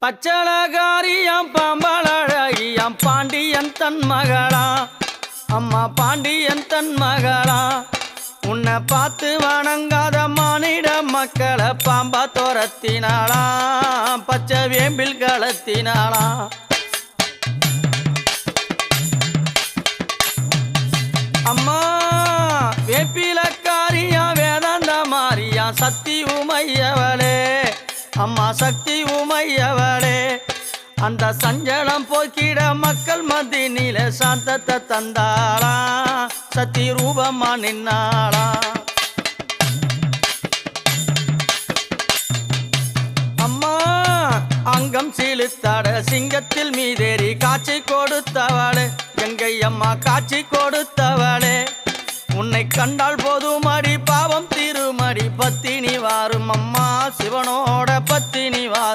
பச்சளகாரியாம் பாம்பழகியாம் பாண்டியன் தன் மகளா அம்மா பாண்டியன் தன் மகளா உன்னை பார்த்து வணங்காத மானிட மக்களை பாம்பா துரத்தினாளா பச்சை வேம்பில் களத்தினாளா அம்மா வேப்பிலக்காரியா வேதாந்த மாரியா சக்தி உமையவளே அம்மா சக்தி உமையவளே அந்த சஞ்சலம் போக்கிட மக்கள் மத்தியில சாந்தத்தை தந்தாளா சக்தி ரூபமா நின்னாளா அம்மா அங்கம் சீழுத்தாட சிங்கத்தில் மீதேறி காட்சி கொடுத்தவளே கங்கை அம்மா காட்சி கொடுத்தவளே உன்னை கண்டால் போதும் அடி பாவம் தீருமடி பத்தினி வாரும் அம்மா சிவனோட பத்தினி வாரும்